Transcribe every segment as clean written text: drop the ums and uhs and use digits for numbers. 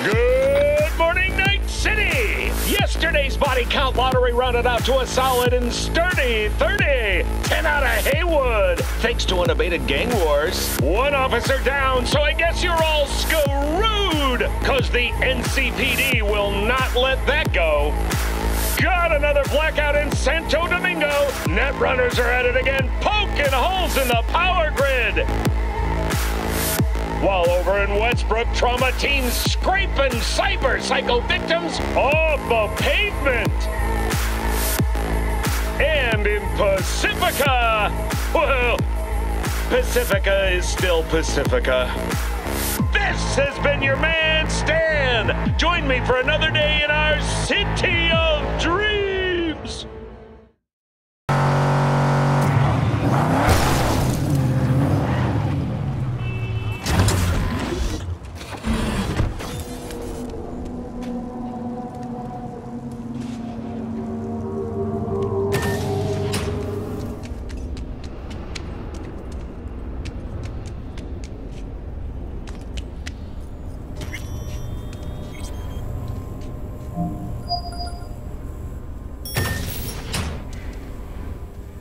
Good morning, Night City! Yesterday's body count lottery rounded out to a solid and sturdy 30. 10 out of Haywood, thanks to unabated gang wars. One officer down, so I guess you're all screwed, cause the NCPD will not let that go. Got another blackout in Santo Domingo. Netrunners are at it again, poking holes in the power grid. While over in Westbrook, trauma teams scraping cyber psycho victims off the pavement. And in Pacifica, well, Pacifica is still Pacifica. This has been your man, Stan. Join me for another day in our city of dreams.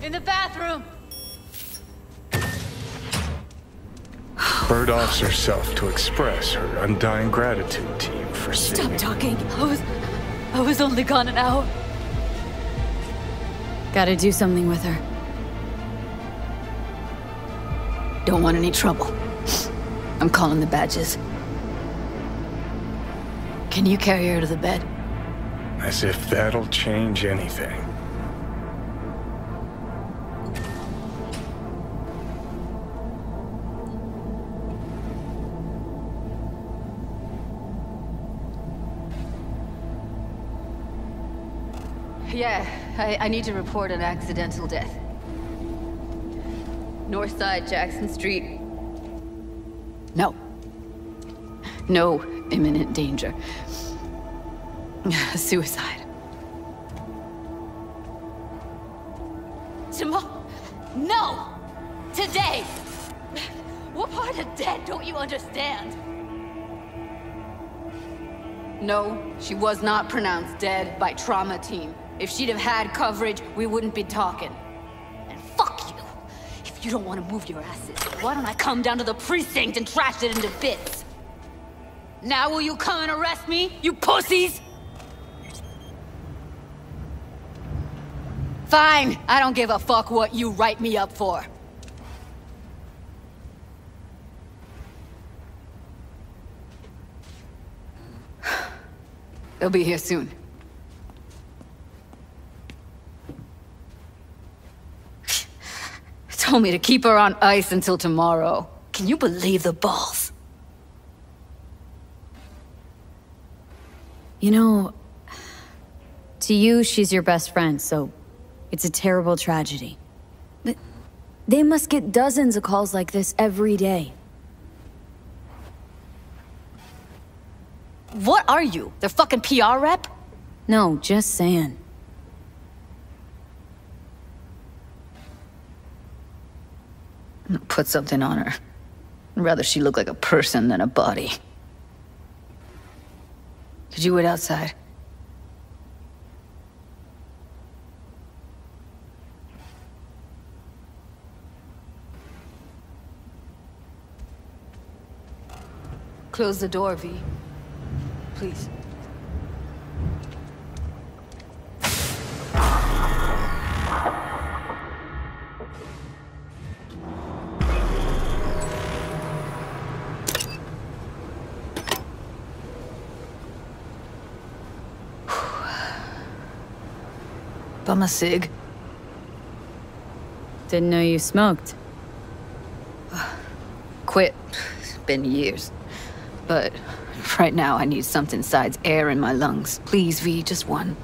In the bathroom! Bird-offs herself to express her undying gratitude to you for saving. Stop talking. I was only gone an hour. Gotta do something with her. Don't want any trouble. I'm calling the badges. Can you carry her to the bed? As if that'll change anything. Yeah, I need to report an accidental death. North side, Jackson Street. No. No imminent danger. Suicide. Tomorrow? No! Today! What part of dead don't you understand? No, she was not pronounced dead by trauma team. If she'd have had coverage, we wouldn't be talking. And fuck you! If you don't want to move your asses, why don't I come down to the precinct and trash it into bits? Now will you come and arrest me, you pussies? Fine, I don't give a fuck what you write me up for. They'll be here soon. Told me to keep her on ice until tomorrow. Can you believe the balls? You know, to you, she's your best friend, so it's a terrible tragedy. But they must get dozens of calls like this every day. What are you? Their fucking PR rep? No, just saying. Put something on her. I'd rather she look like a person than a body. Could you wait outside? Close the door, V. Please. Bum a cig. Didn't know you smoked. Quit. It's been years. But right now I need something besides air in my lungs. Please, V, just one.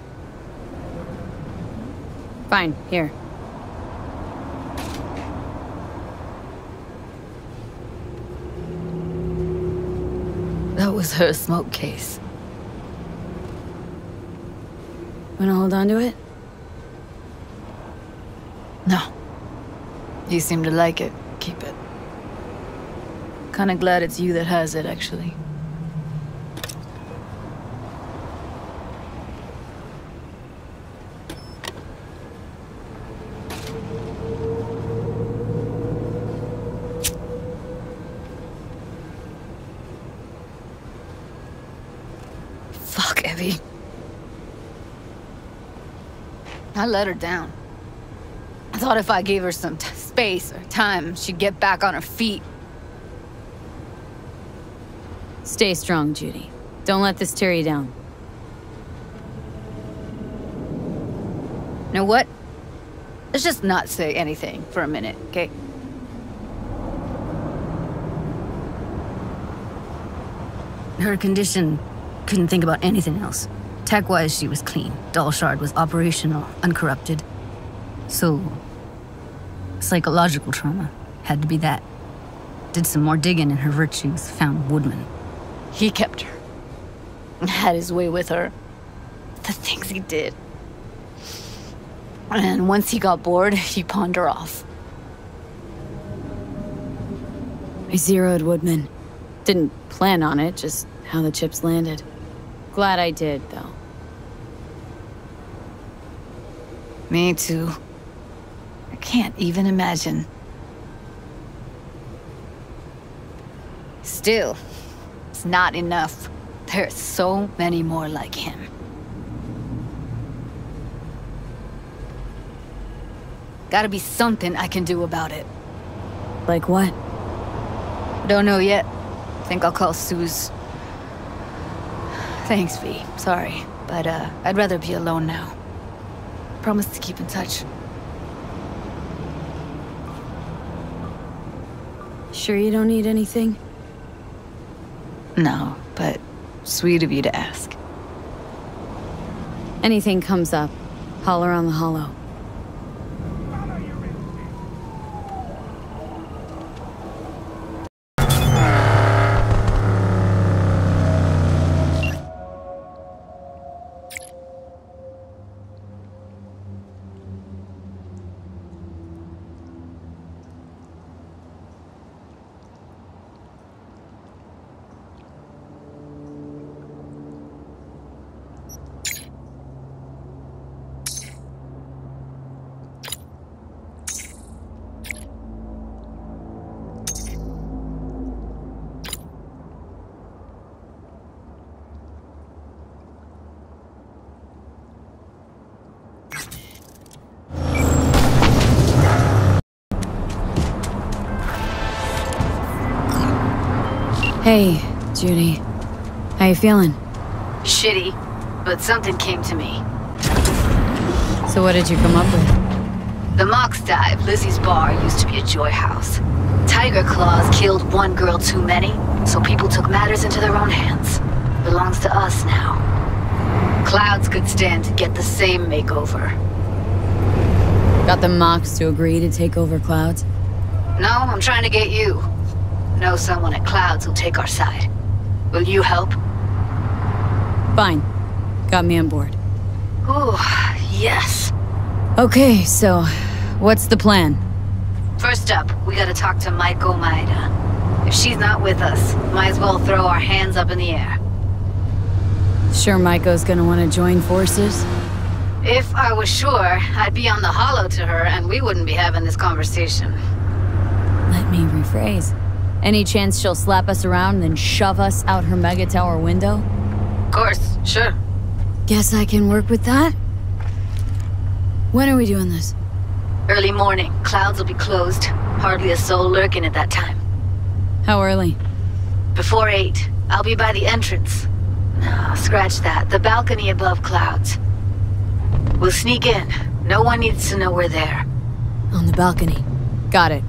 Fine, here. That was her smoke case. Wanna hold on to it? No. You seem to like it. Keep it. Kinda glad it's you that has it, actually. Fuck, Evie. I let her down. I thought if I gave her some space or time, she'd get back on her feet. Stay strong, Judy. Don't let this tear you down. You know what? Let's just not say anything for a minute, okay? Her condition, couldn't think about anything else. Tech-wise, she was clean. Doll Shard was operational, uncorrupted. So, psychological trauma had to be that. Did some more digging in her virtues, found Woodman. He kept her. Had his way with her. The things he did. And once he got bored, he pawned her off. I zeroed Woodman. Didn't plan on it, just how the chips landed. Glad I did, though. Me too. I can't even imagine. Still, it's not enough. There's so many more like him. Gotta be something I can do about it. Like what? Don't know yet. Think I'll call Suze. Thanks, V. Sorry, but I'd rather be alone now. Promise to keep in touch. Sure you don't need anything? No, but sweet of you to ask. Anything comes up, holler on the hollow. Hey, Judy. How you feeling? Shitty, but something came to me. So what did you come up with? The Mox Dive, Lizzie's bar, used to be a joy house. Tiger Claws killed one girl too many, so people took matters into their own hands. Belongs to us now. Clouds could stand to get the same makeover. Got the Mox to agree to take over Clouds? No, I'm trying to get you. Know someone at Clouds who'll take our side. Will you help? Fine. Got me on board. Ooh, yes. Okay, so what's the plan? First up, we gotta talk to Maiko Maeda. If she's not with us, might as well throw our hands up in the air. Sure Maiko's gonna want to join forces? If I was sure, I'd be on the hollow to her and we wouldn't be having this conversation. Let me rephrase. Any chance she'll slap us around and then shove us out her mega tower window? Of course, sure. Guess I can work with that? When are we doing this? Early morning. Clouds will be closed. Hardly a soul lurking at that time. How early? Before 8. I'll be by the entrance. No, scratch that. The balcony above Clouds. We'll sneak in. No one needs to know we're there. On the balcony. Got it.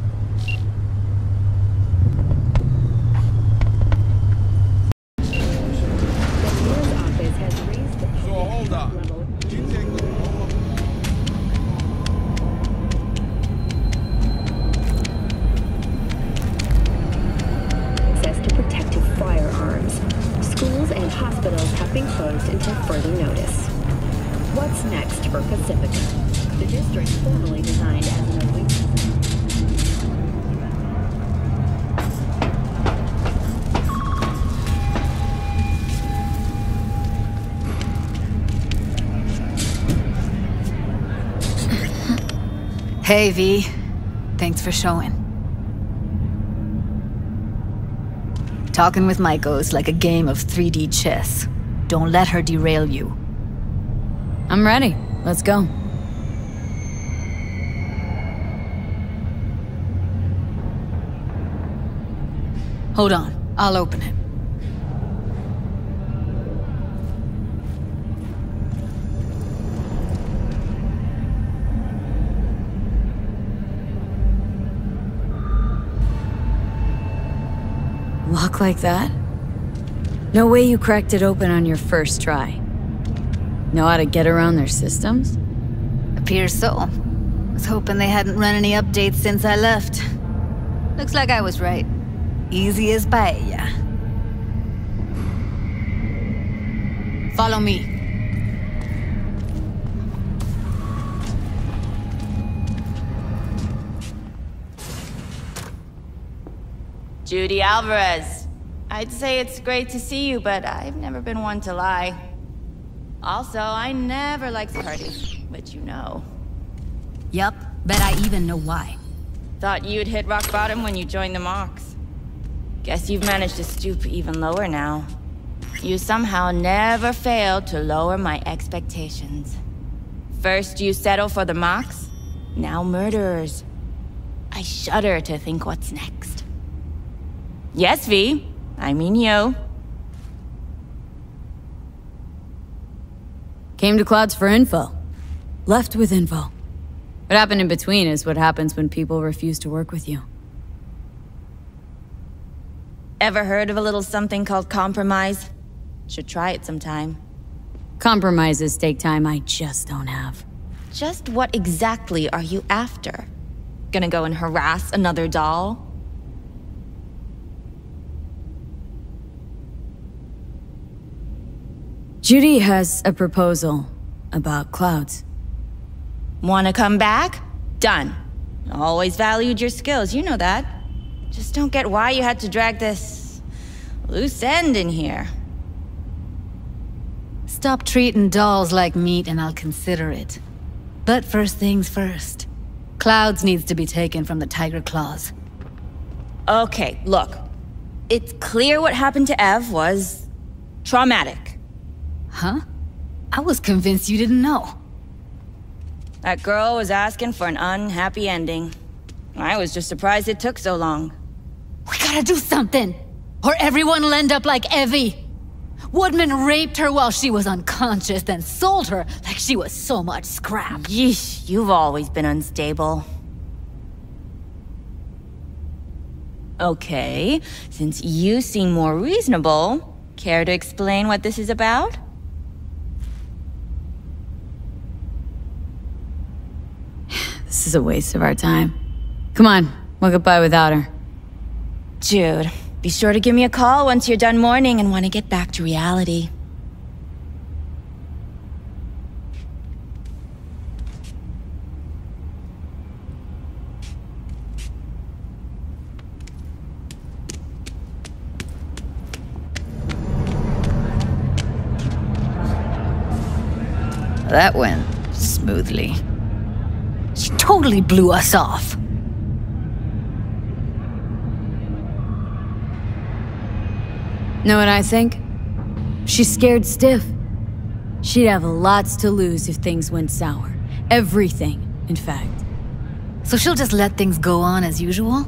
Until further notice. What's next for Pacifica? The district formerly designed as an elite. Hey, V. Thanks for showing. Talking with Maiko's like a game of 3D chess. Don't let her derail you. I'm ready. Let's go. Hold on. I'll open it. Lock like that? No way you cracked it open on your first try. Know how to get around their systems? Appears so. Was hoping they hadn't run any updates since I left. Looks like I was right. Easy as paella. Follow me. Judy Alvarez. I'd say it's great to see you, but I've never been one to lie. Also, I never liked parties, which you know. Yup, bet I even know why. Thought you'd hit rock bottom when you joined the Mox. Guess you've managed to stoop even lower now. You somehow never failed to lower my expectations. First you settle for the Mox, now murderers. I shudder to think what's next. Yes, V. I mean you. Came to Clouds for info. Left with info. What happened in between is what happens when people refuse to work with you. Ever heard of a little something called compromise? Should try it sometime. Compromises take time I just don't have. Just what exactly are you after? Gonna go and harass another doll? Judy has a proposal about Clouds. Wanna come back? Done. Always valued your skills, you know that. Just don't get why you had to drag this loose end in here. Stop treating dolls like meat and I'll consider it. But first things first. Clouds needs to be taken from the Tiger Claws. Okay, look. It's clear what happened to Ev was traumatic. Huh? I was convinced you didn't know. That girl was asking for an unhappy ending. I was just surprised it took so long. We gotta do something, or everyone will end up like Evie. Woodman raped her while she was unconscious, then sold her like she was so much scrap. Yeesh, you've always been unstable. Okay, since you seem more reasonable, care to explain what this is about? This is a waste of our time. Come on, we'll get by without her. Jude, be sure to give me a call once you're done mourning and want to get back to reality. That went smoothly. She totally blew us off. Know what I think? She's scared stiff. She'd have lots to lose if things went sour. Everything, in fact. So she'll just let things go on as usual?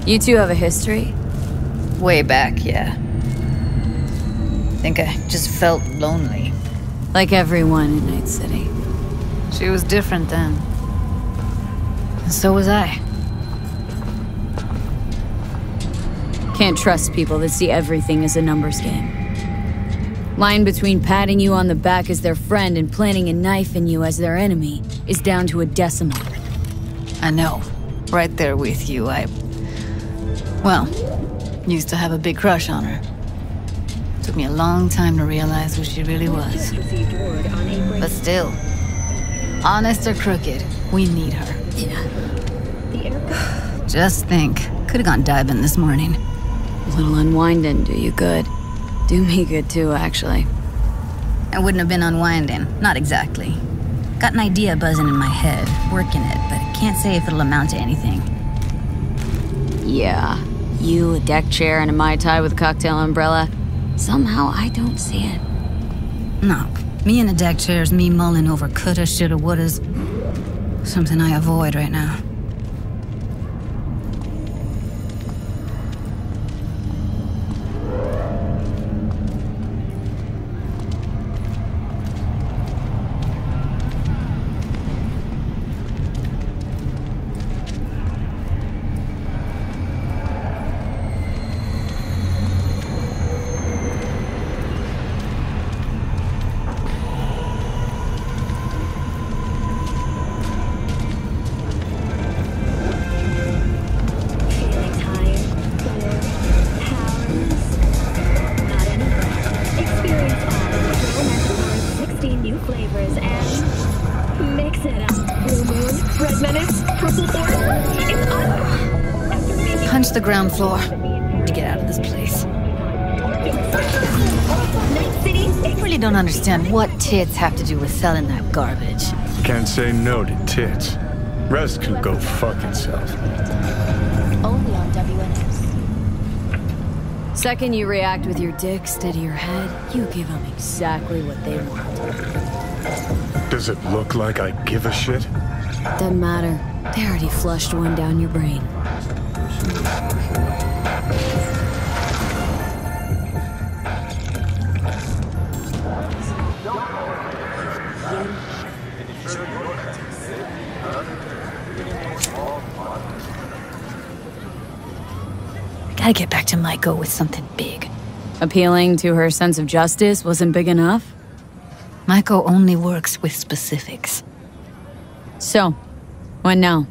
You two have a history? Way back, yeah. Think I just felt lonely. Like everyone in Night City. She was different then. And so was I. Can't trust people that see everything as a numbers game. Line between patting you on the back as their friend and planting a knife in you as their enemy is down to a decimal. I know. Right there with you, well, used to have a big crush on her. Took me a long time to realize who she really was. But still, Honest or crooked, we need her. The Just think, could've gone diving this morning. A little unwinding do you good. Do me good too, actually. I wouldn't have been unwinding, not exactly. Got an idea buzzing in my head, working it, but can't say if it'll amount to anything. Yeah, you, a deck chair, and a Mai Tai with a cocktail umbrella. Somehow I don't see it. No, me in a deck chair's me mulling over coulda, shoulda, wouldas. Something I avoid right now. Punch the ground floor to get out of this place. I really don't understand what tits have to do with selling that garbage. Can't say no to tits. Rest can go fuck itself. Only on WNS. Second you react with your dick instead of your head, you give them exactly what they want. Does it look like I give a shit? Doesn't matter. They already flushed one down your brain. Gotta get back to Maiko with something big. Appealing to her sense of justice wasn't big enough? Maiko only works with specifics. So, what now?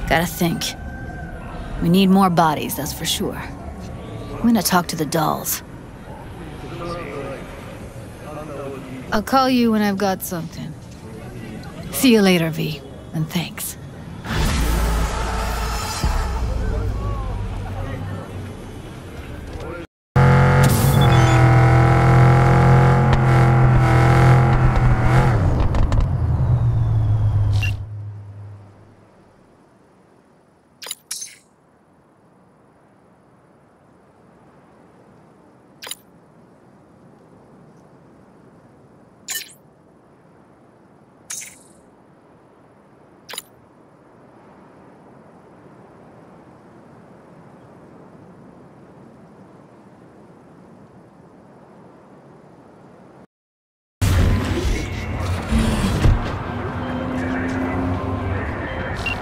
Gotta think. We need more bodies, that's for sure. I'm gonna talk to the dolls. I'll call you when I've got something. See you later, V, and thanks.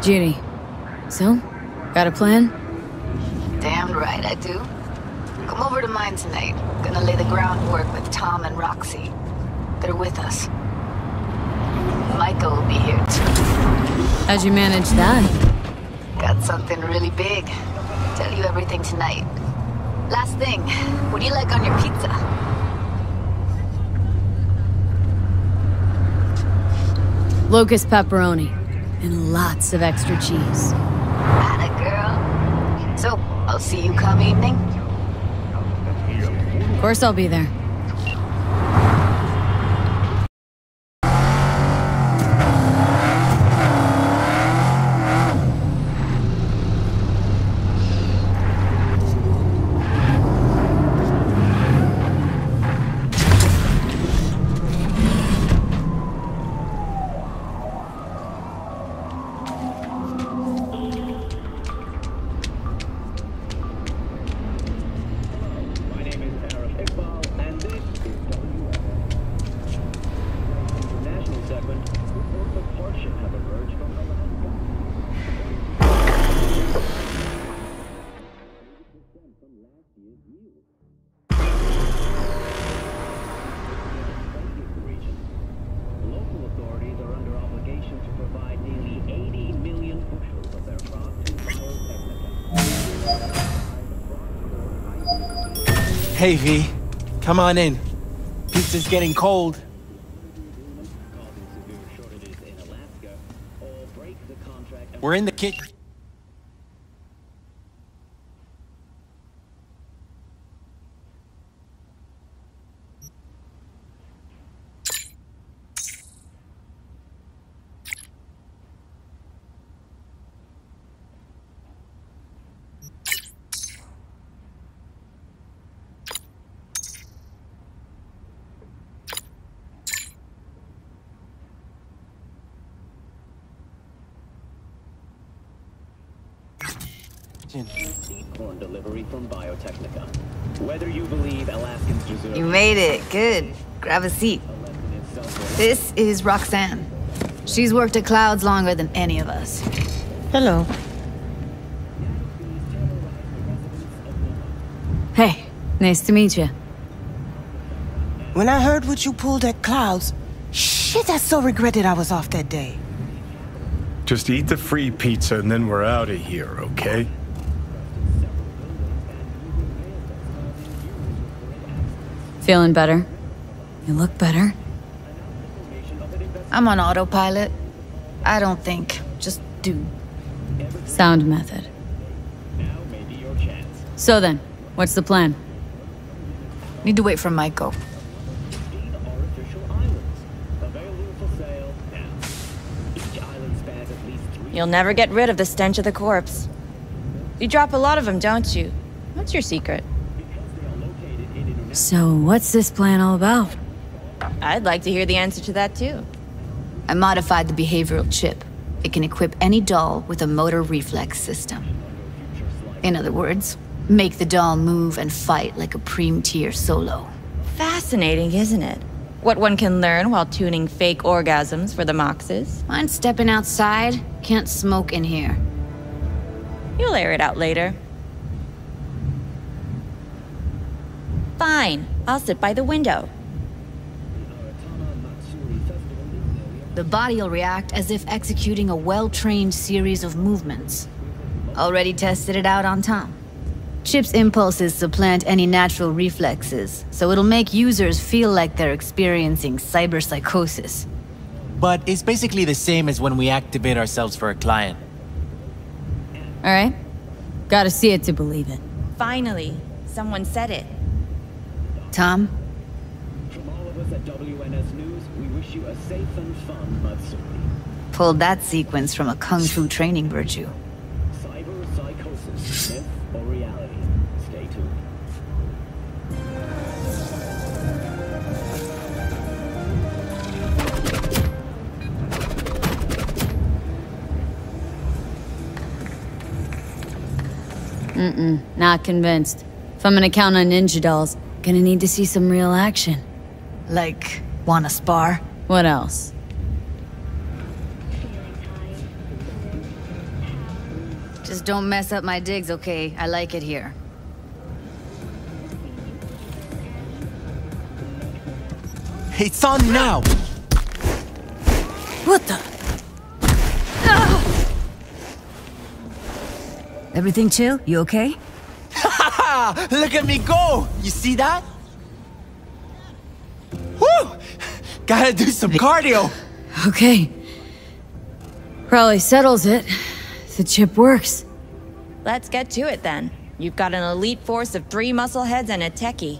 Judy. So? Got a plan? Damn right I do. Come over to mine tonight. Gonna lay the groundwork with Tom and Roxy. They're with us. Maiko will be here too. How'd you manage that? Got something really big. Tell you everything tonight. Last thing, what do you like on your pizza? Locust pepperoni. And lots of extra cheese. Atta girl. So, I'll see you come evening? Of course I'll be there. Hey, V. Come on in. Pizza's getting cold. We're in the kitchen. Corn delivery from Biotechnica. Whether you believe Alaskans deserve... You made it. Good. Grab a seat. This is Roxanne. She's worked at Clouds longer than any of us. Hello. Hey, nice to meet you. When I heard what you pulled at Clouds, shit, I so regretted I was off that day. Just eat the free pizza and then we're out of here, okay? Feeling better? You look better. I'm on autopilot. I don't think. Just do. Sound method. So then, what's the plan? Need to wait for Michael. You'll never get rid of the stench of the corpse. You drop a lot of them, don't you? What's your secret? So, what's this plan all about? I'd like to hear the answer to that, too. I modified the behavioral chip. It can equip any doll with a motor reflex system. In other words, make the doll move and fight like a Preem-tier solo. Fascinating, isn't it? What one can learn while tuning fake orgasms for the Moxes. Mind stepping outside? Can't smoke in here. You'll air it out later. Fine, I'll sit by the window. The body will react as if executing a well-trained series of movements. Already tested it out on Tom. Chip's impulses supplant any natural reflexes, so it'll make users feel like they're experiencing cyberpsychosis. But it's basically the same as when we activate ourselves for a client. Alright. Gotta see it to believe it. Finally, someone said it. Tom? From all of us at WNS News, we wish you a safe and fun Matsuri. Pulled that sequence from a kung fu training virtue. Cyberpsychosis, myth or reality? Stay tuned. Not convinced. If I'm gonna count on ninja dolls, gonna need to see some real action. Like, wanna spar? What else? Just don't mess up my digs, okay? I like it here. It's on now! What the? Everything chill? You okay? Look at me go! You see that? Woo! Gotta do some cardio! Okay. Probably settles it. The chip works. Let's get to it then. You've got an elite force of 3 muscleheads and a techie.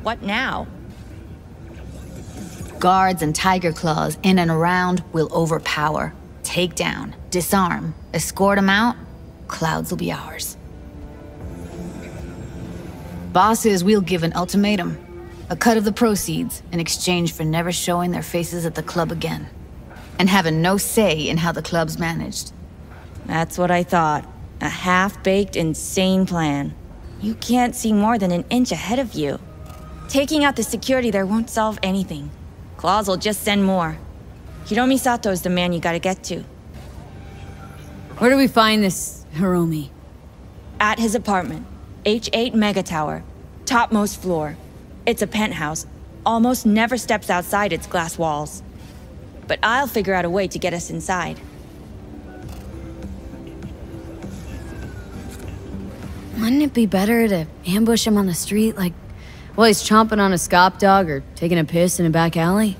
What now? Guards and tiger claws in and around will overpower, take down, disarm, escort them out. Clouds will be ours. Bosses, we'll give an ultimatum. A cut of the proceeds in exchange for never showing their faces at the club again. And having no say in how the club's managed. That's what I thought. A half-baked, insane plan. You can't see more than an inch ahead of you. Taking out the security there won't solve anything. Claws will just send more. Hiromi Sato's the man you gotta get to. Where do we find this Hiromi? At his apartment. H8 Mega Tower. Topmost floor. It's a penthouse. Almost never steps outside its glass walls. But I'll figure out a way to get us inside. Wouldn't it be better to ambush him on the street, like while he's chomping on a scop dog or taking a piss in a back alley?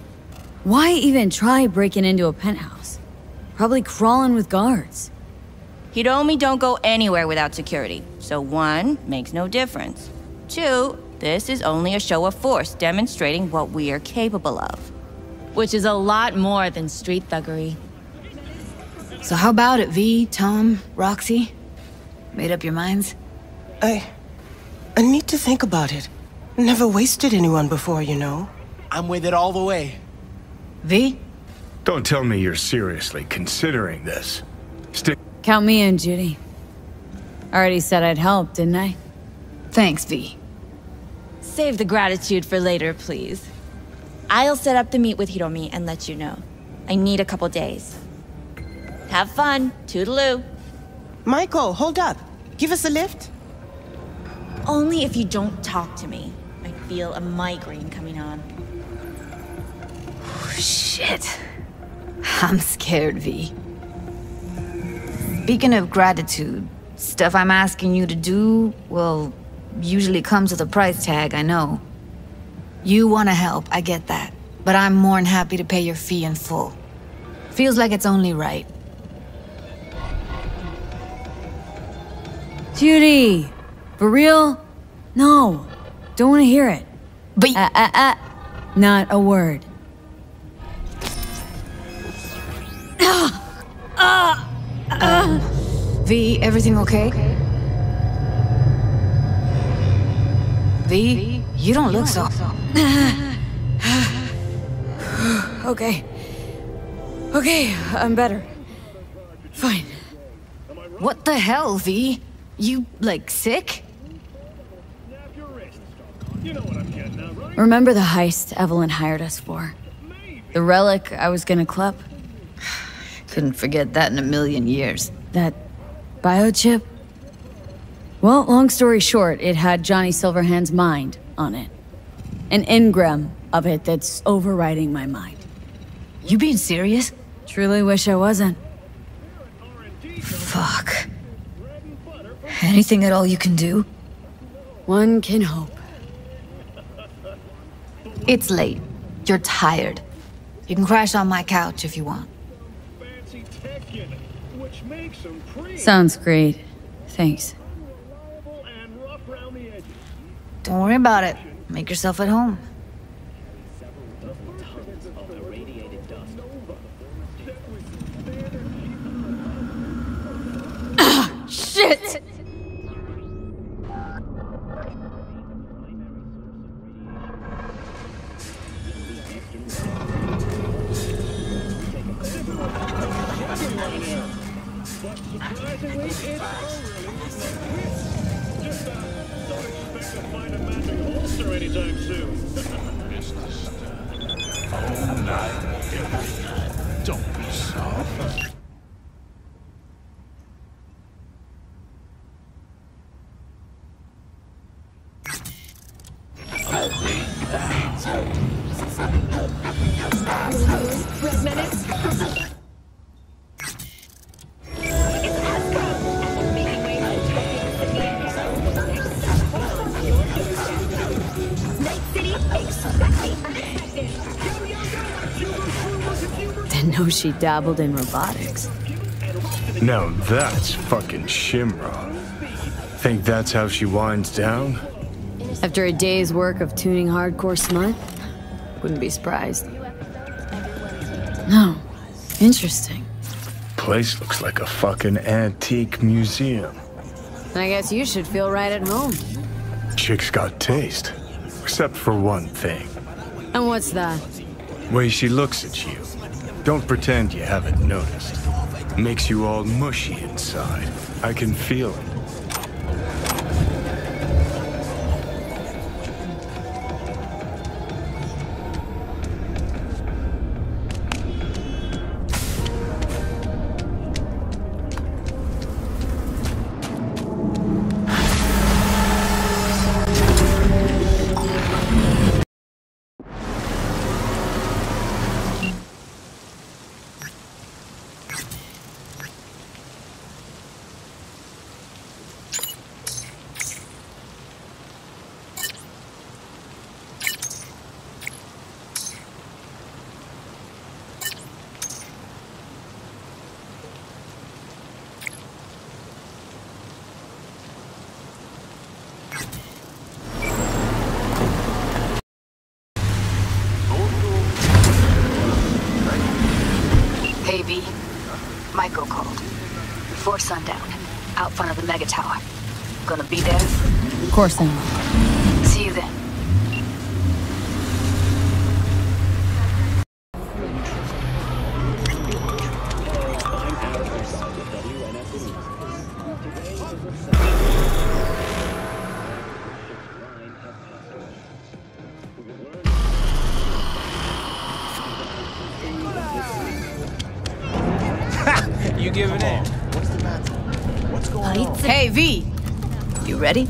Why even try breaking into a penthouse? Probably crawling with guards. Hiromi don't go anywhere without security. So 1, makes no difference. 2, this is only a show of force demonstrating what we are capable of. Which is a lot more than street thuggery. So how about it, V, Tom, Roxy? Made up your minds? I need to think about it. Never wasted anyone before, you know. I'm with it all the way. V? Don't tell me you're seriously considering this. Count me in, Judy. Already said I'd help, didn't I? Thanks, V. Save the gratitude for later, please. I'll set up the meet with Hiromi and let you know. I need a couple days. Have fun. Toodaloo. Michael, hold up. Give us a lift. Only if you don't talk to me. I feel a migraine coming on. Shit. I'm scared, V. Speaking of gratitude, stuff I'm asking you to do, well, usually comes with a price tag, I know. You want to help, I get that. But I'm more than happy to pay your fee in full. Feels like it's only right. Judy! For real? No. Don't want to hear it. But Not a word. V, everything okay? V, you don't look so... Okay. Okay, I'm better. Fine. What the hell, V? You, like, sick? Remember the heist Evelyn hired us for? The relic I was gonna club? Couldn't forget that in a million years. That biochip? Well, long story short, it had Johnny Silverhand's mind on it. An engram of it that's overriding my mind. You being serious? Truly wish I wasn't. Fuck. Anything at all you can do? One can hope. It's late. You're tired. You can crash on my couch if you want. Sounds great. Thanks. Don't worry about it. Make yourself at home. Shit! Didn't know she dabbled in robotics. Now that's fucking Shimra. Think that's how she winds down? After a day's work of tuning hardcore smut? Wouldn't be surprised. No. Interesting. Place looks like a fucking antique museum. I guess you should feel right at home. Chick's got taste. Except for one thing. And what's that? Way she looks at you. Don't pretend you haven't noticed. Makes you all mushy inside. I can feel it. before sundown, out front of the mega tower. Gonna be there? Of course I will. See you then. You giving in? What's the matter? What's going on? Hey, V! You ready?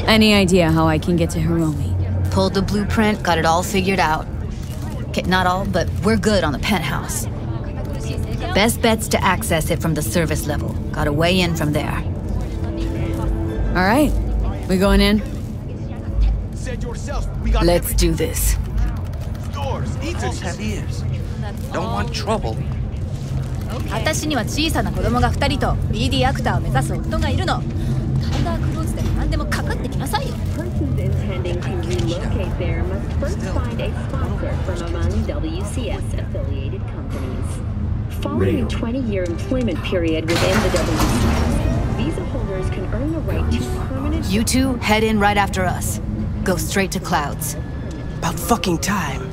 Any idea how I can get to Hiromi? Pulled the blueprint, got it all figured out. Okay, not all, but we're good on the penthouse. Best bet's to access it from the service level. Got a way in from there. All right, we going in? Said yourself, we got Let's do this. doors. Eaters have ears. Don't want trouble. 私には小さな子供が2人と BD アクターを目指す夫がいるの。タイガークローズで何でもかかってきなさいよ。 Persons intending to relocate there must first find a sponsor from among WCS-affiliated companies. Following a 20-year employment period within the WCS, visa holders can earn the right to permanent... You two head in right after us. Go straight to Clouds. About fucking time.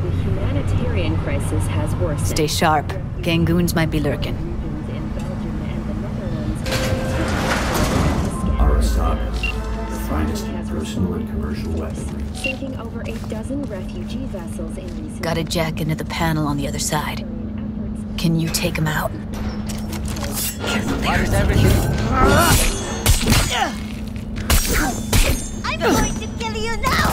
The humanitarian crisis has worsened. Stay sharp. Gangoons might be lurking. Arasadas, the finest in personal and commercial weaponry. Sinking over a dozen refugee vessels in recent... Got a jack into the panel on the other side. Can you take him out? Why does everything... I'm going to kill you now!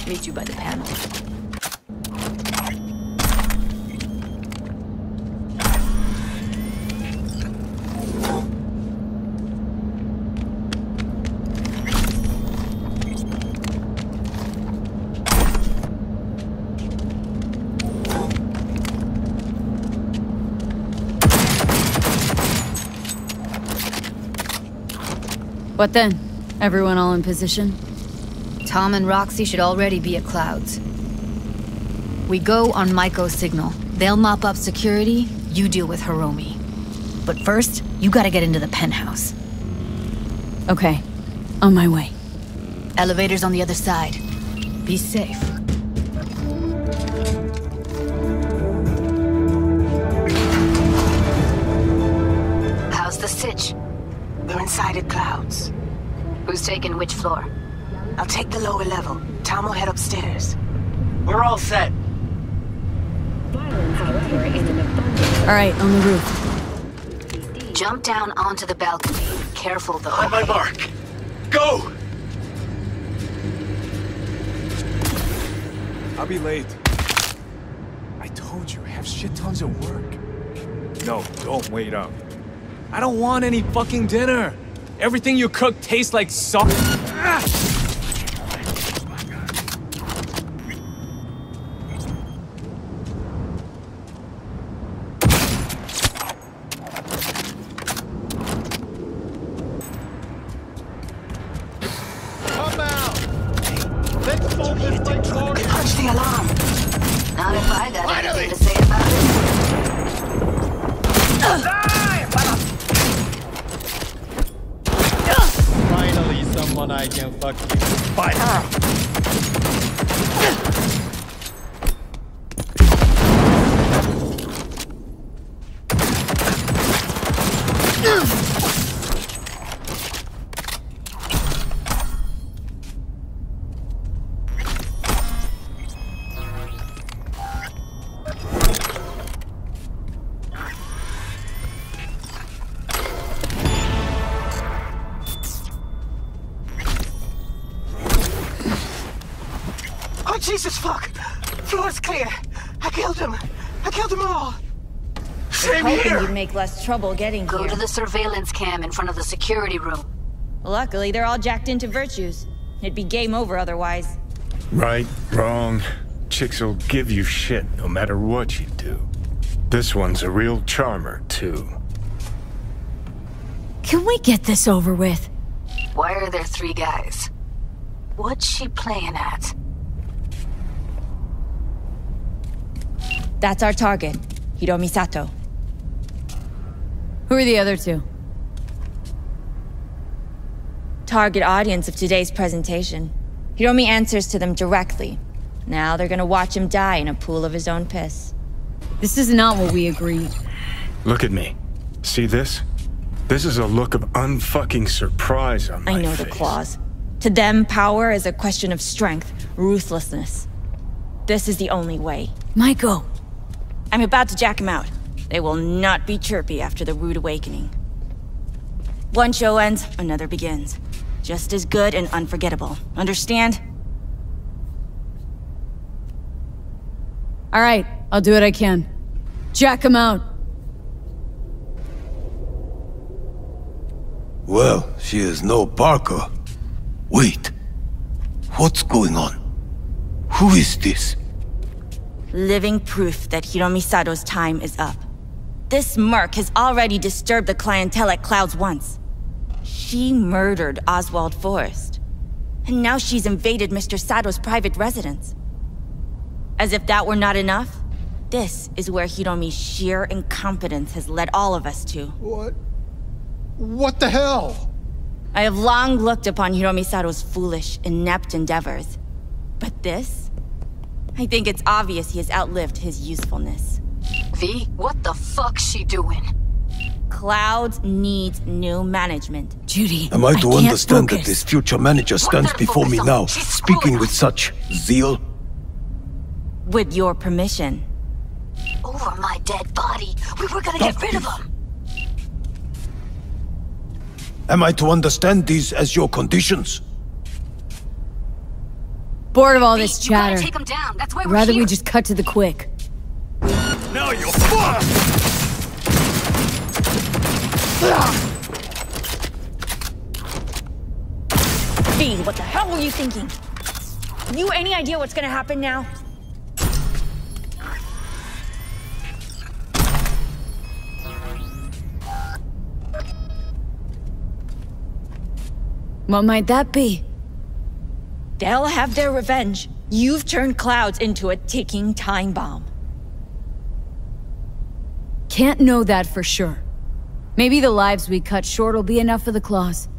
Meet you by the panel. What then? Everyone all in position? Tom and Roxy should already be at Clouds. We go on Maiko's signal. They'll mop up security, you deal with Hiromi. But first, you gotta get into the penthouse. Okay, on my way. Elevator's on the other side. Be safe. How's the sitch? We're inside at Clouds. Who's taking which floor? I'll take the lower level. Tom will head upstairs. We're all set. Violence, however, in an abundance... All right, on the roof. Jump down onto the balcony. Careful, though. On my mark. Go! I'll be late. I told you, I have shit tons of work. No, don't wait up. I don't want any fucking dinner. Everything you cook tastes like salt. Come out! Let's solve this like Lord. Punch the alarm. Not if I got anything to say about it. Finally, someone I can fuck you. Fight! Oh, Jesus, fuck! Floor's clear. I killed him. I killed them all. Same Hoping here. you'd make less trouble getting Go here. to the surveillance cam in front of the security room. Luckily, they're all jacked into virtues. It'd be game over otherwise. Right, wrong. Chicks will give you shit no matter what you do. This one's a real charmer, too. Can we get this over with? Why are there 3 guys? What's she playing at? That's our target, Hiromi Sato. Who are the other 2? Target audience of today's presentation. Hiromi answers to them directly. Now they're gonna watch him die in a pool of his own piss. This is not what we agreed. Look at me. See this? This is a look of unfucking surprise on my face. I know the claws. To them, power is a question of strength, ruthlessness. This is the only way. Maiko. I'm about to jack him out. They will not be chirpy after the rude awakening. One show ends, another begins. Just as good and unforgettable. Understand? All right, I'll do what I can. Jack him out. Well, she is no Parker. Wait. What's going on? Who is this? Living proof that Hiromi Sato's time is up. This merc has already disturbed the clientele at Clouds once. She murdered Oswald Forrest. And now she's invaded Mr. Sato's private residence. As if that were not enough, this is where Hiromi's sheer incompetence has led all of us to. What the hell? I have long looked upon Hiromi Sato's foolish, inept endeavors. But this? I think it's obvious he has outlived his usefulness. V, what the fuck's she doing? Clouds needs new management. Judy, Am I to understand that this future manager stands before me now, speaking with such zeal? With your permission. Over my dead body. We were gonna get rid of him. Am I to understand these as your conditions? Bored of all this chatter. Take him down. That's why we're Rather here. we just cut to the quick. Now you're fucked! V, what the hell were you thinking? You any idea what's gonna happen now? What might that be? They'll have their revenge. You've turned Clouds into a ticking time bomb. Can't know that for sure. Maybe the lives we cut short will be enough for the claws.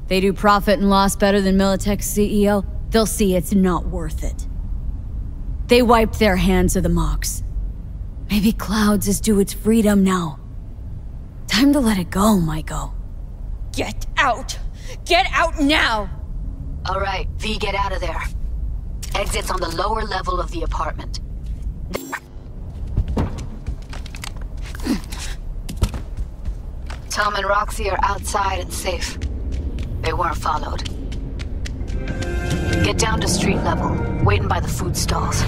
They do profit and loss better than Militech's CEO, they'll see it's not worth it. They wiped their hands of the Mox. Maybe Clouds is due its freedom now. Time to let it go, Maiko. Get out! Get out now! All right, V, get out of there. Exit's on the lower level of the apartment. Tom and Roxy are outside and safe. They weren't followed. Get down to street level, waiting by the food stalls.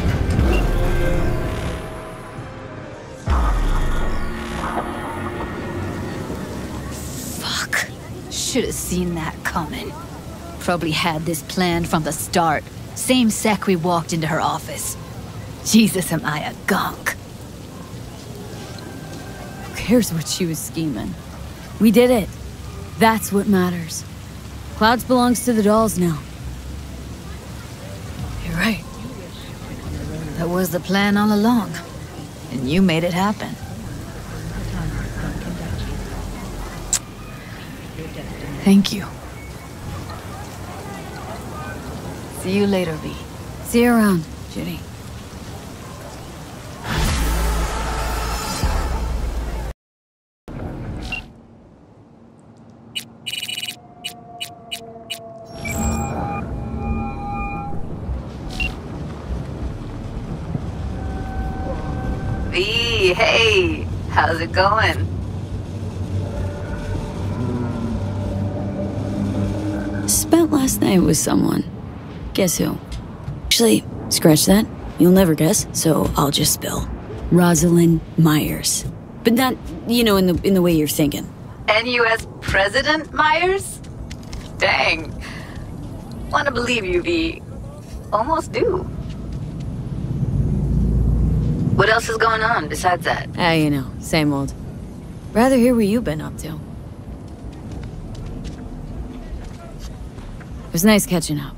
Fuck. Should have seen that coming. Probably had this planned from the start. Same sec we walked into her office. Jesus, am I a gunk. Who cares what she was scheming? We did it. That's what matters. Clouds belongs to the dolls now. You're right. That was the plan all along. And you made it happen. Thank you. See you later, V. See you around, Judy. V, hey! How's it going? Spent last night with someone. Guess who? Actually, scratch that. You'll never guess, so I'll just spill. Rosalind Myers. But not, you know, in the way you're thinking. NUS President Myers? Dang. Wanna believe you, V. Almost do. What else is going on besides that? Ah, you know, same old. Rather hear what you've been up to. It was nice catching up.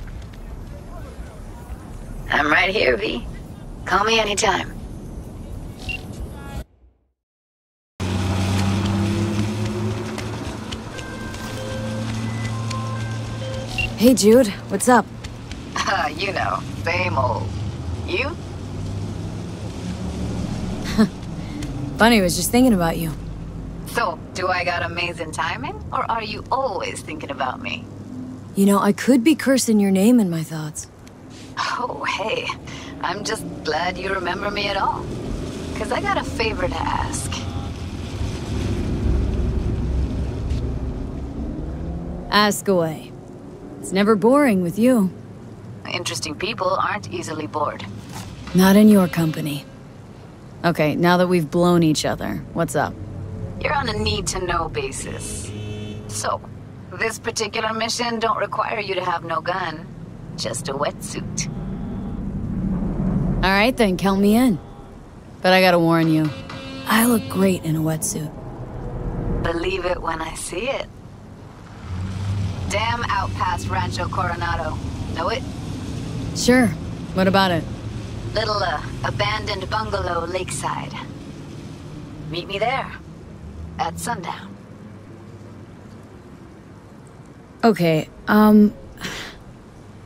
I'm right here, V. Call me anytime. Hey, Jude. What's up? You know, same old. You? Funny, I was just thinking about you. So, do I got amazing timing? Or are you always thinking about me? You know, I could be cursing your name in my thoughts. Oh, hey. I'm just glad you remember me at all. 'Cause I got a favor to ask. Ask away. It's never boring with you. Interesting people aren't easily bored. Not in your company. Okay, now that we've blown each other, what's up? You're on a need-to-know basis. So, this particular mission don't require you to have no gun. Just a wetsuit. Alright then, count me in. But I gotta warn you, I look great in a wetsuit. Believe it when I see it. Dam out past Rancho Coronado. Know it? Sure. What about it? Little, abandoned bungalow lakeside. Meet me there. At sundown. Okay,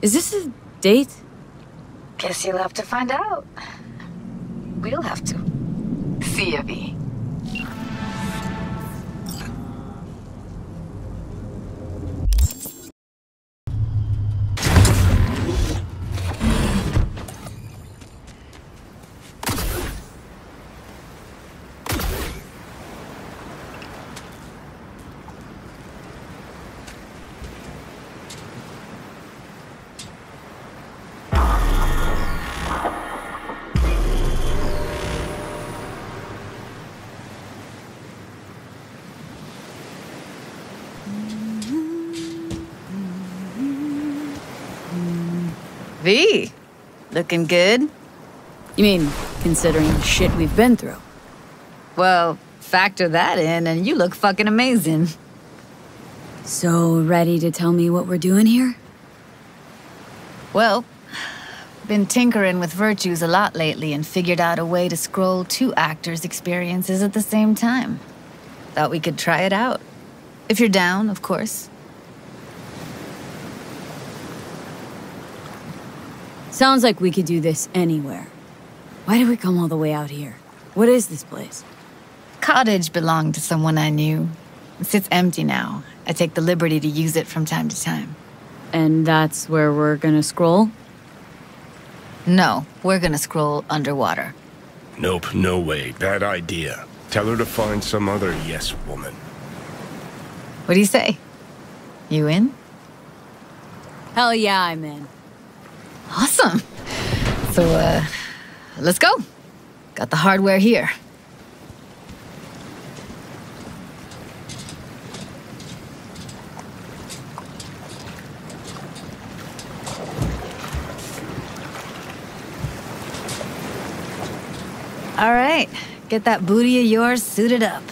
is this a date? Guess you'll have to find out. We'll have to. See ya, V. V, looking good? You mean, considering the shit we've been through? Well, factor that in and you look fucking amazing. So, ready to tell me what we're doing here? Well, been tinkering with virtues a lot lately and figured out a way to scroll 2 actors' experiences at the same time. Thought we could try it out. If you're down, of course. Sounds like we could do this anywhere. Why did we come all the way out here? What is this place? Cottage belonged to someone I knew. It sits empty now. I take the liberty to use it from time to time. And that's where we're gonna scroll? No, we're gonna scroll underwater. Nope, no way. Bad idea. Tell her to find some other yes woman. What do you say? You in? Hell yeah, I'm in. Awesome. So, let's go. Got the hardware here. All right, get that booty of yours suited up.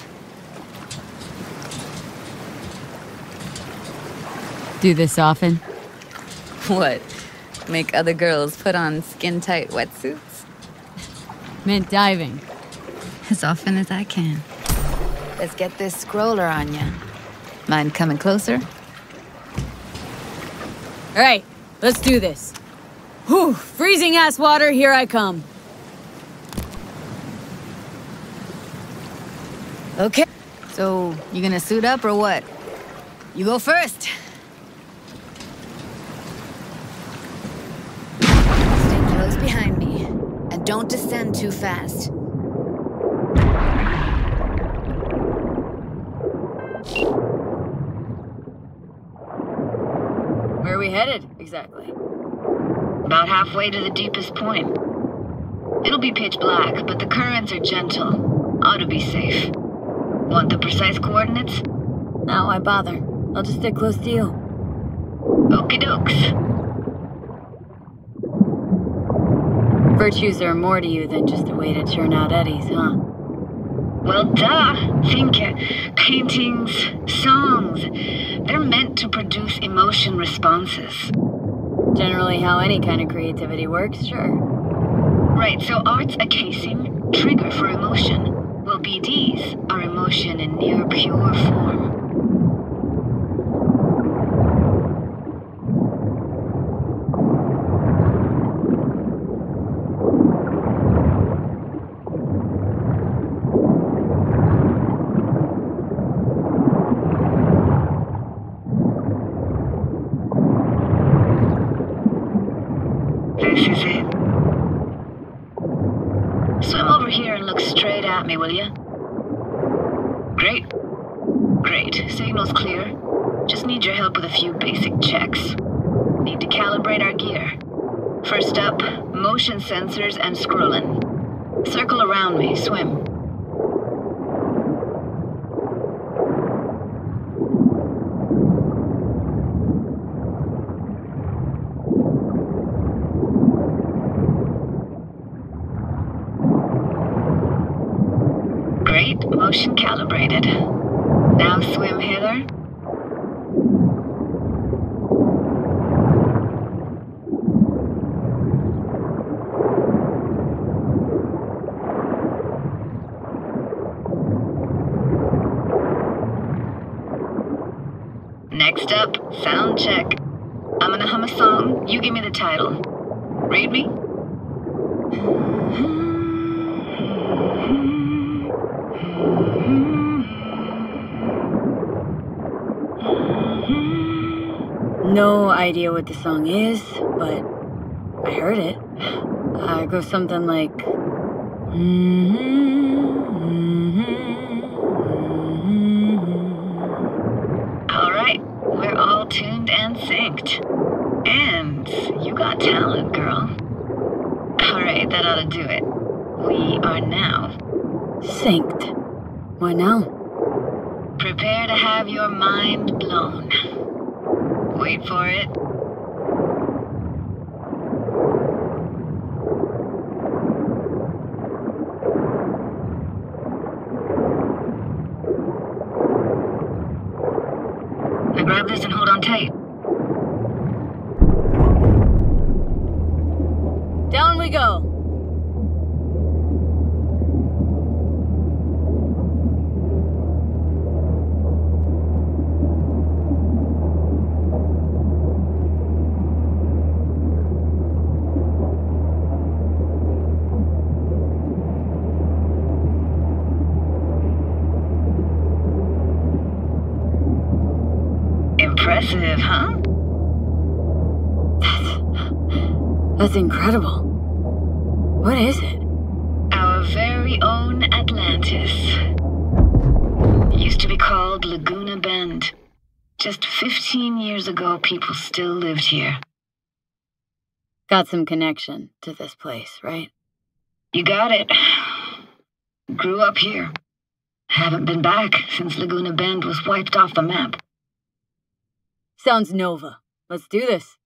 Do this often? What? Make other girls put on skin-tight wetsuits? Meant diving. As often as I can. Let's get this scroller on ya. Mind coming closer? All right, let's do this. Whew, freezing ass water, here I come. Okay. So, you gonna suit up or what? You go first. Stay close behind me. And don't descend too fast. Where are we headed, exactly? About halfway to the deepest point. It'll be pitch black, but the currents are gentle. Ought to be safe. Want the precise coordinates? No, why bother? I'll just stick close to you. Okie dokes. Virtues are more to you than just a way to churn out eddies, huh? Well, duh. Think paintings, songs. They're meant to produce emotion responses. Generally how any kind of creativity works, sure. Right, so art's a casing, trigger for emotion. Well, BDs are emotion in near pure form. This is it. Swim over here and look straight at me, will you? Great. Great. Signal's clear. Just need your help with a few basic checks. Need to calibrate our gear. First up, motion sensors and scrolling. Circle around me, swim. Great, motion calibrated. Now swim, Heather. Next up, sound check. I'm gonna hum a song, you give me the title. Read me? No idea what the song is, but I heard it. It goes something like... Alright, we're all tuned and synced. And you got talent, girl. Alright, that ought to do it. We are now... synced. What now? Prepare to have your mind blown. Wait for it. Now grab this and hold on tight. Down we go. Impressive, huh? That's incredible. What is it? Our very own Atlantis. Used to be called Laguna Bend. Just 15 years ago, people still lived here. Got some connection to this place, right? You got it. Grew up here. Haven't been back since Laguna Bend was wiped off the map. Sounds Nova. Let's do this.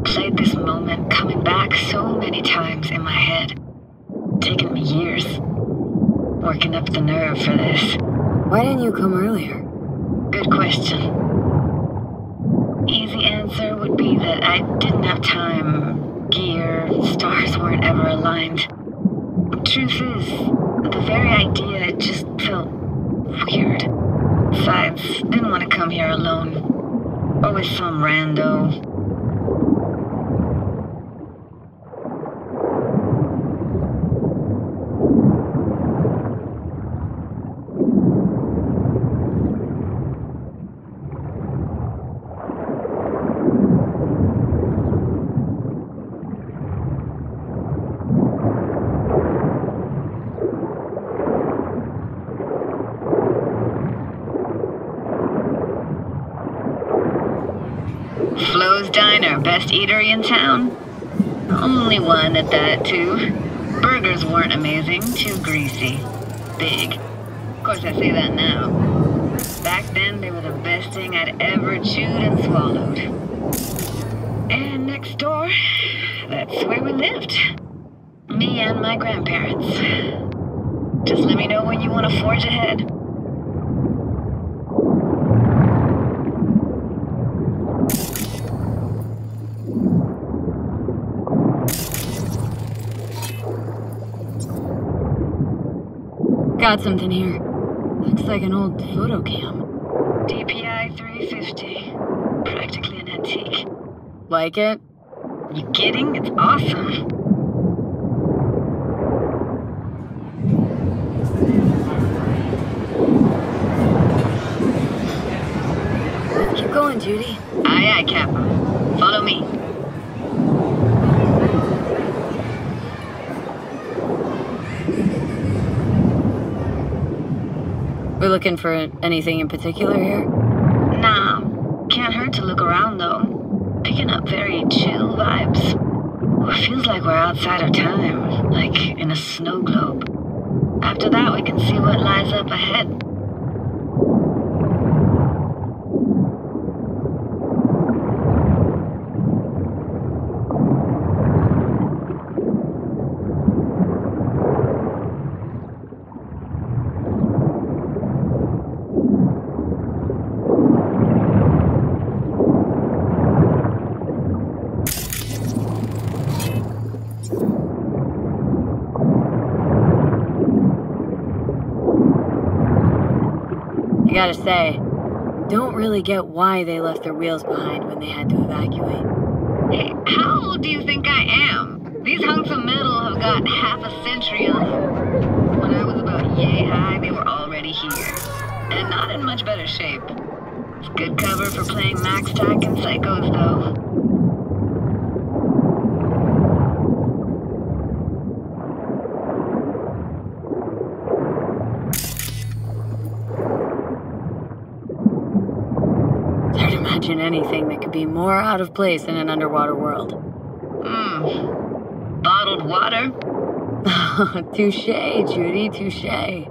Played this moment coming back so many times in my head. Taken me years. Working up the nerve for this. Why didn't you come earlier? Good question. Easy answer would be that I didn't have time. Gear, stars weren't ever aligned. Truth is, the very idea just felt weird. Besides, didn't want to come here alone. Or with some rando. Flo's Diner, best eatery in town? Only one at that, too. Burgers weren't amazing, too greasy. Big. Of course, I say that now. Back then, they were the best thing I'd ever chewed and swallowed. And next door, that's where we lived. Me me and my grandparents. Just let me know when you want to forge ahead. Got something here. Looks like an old photo cam. DPI 350. Practically an antique. Like it? You kidding? It's awesome. Keep going, Judy. Aye, aye, Captain. Follow me. We're looking for anything in particular here? Nah. Can't hurt to look around, though. Picking up very chill vibes. It feels like we're outside of time, like in a snow globe. After that, we can see what lies up ahead. I gotta say, don't really get why they left their wheels behind when they had to evacuate. Hey, how old do you think I am? These hunks of metal have got half a century on them. When I was about yay high, they were already here. And not in much better shape. It's good cover for playing Max Tack and Psychos, though. Anything that could be more out of place in an underwater world. Bottled water? Touché, Judy, touché.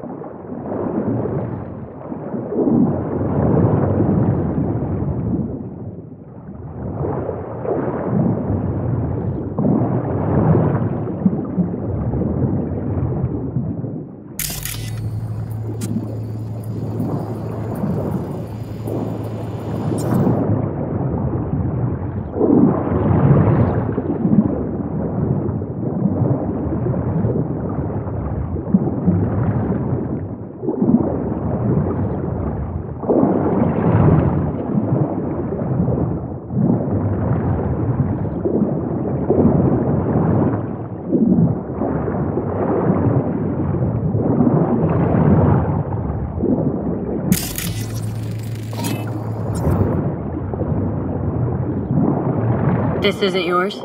This isn't yours?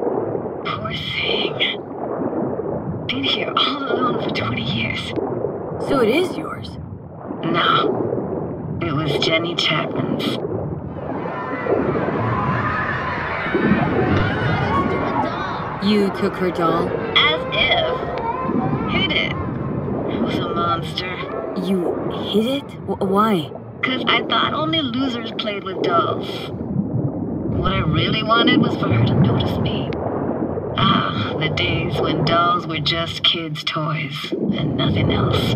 Poor thing. Been here all alone for 20 years. So it is yours? No. It was Jenny Chapman's. You took her doll? As if. Hid it. It was a monster. You hid it? Why? 'Cause I thought only losers played with dolls. What I really wanted was for her to notice me. Ah, the days when dolls were just kids' toys and nothing else.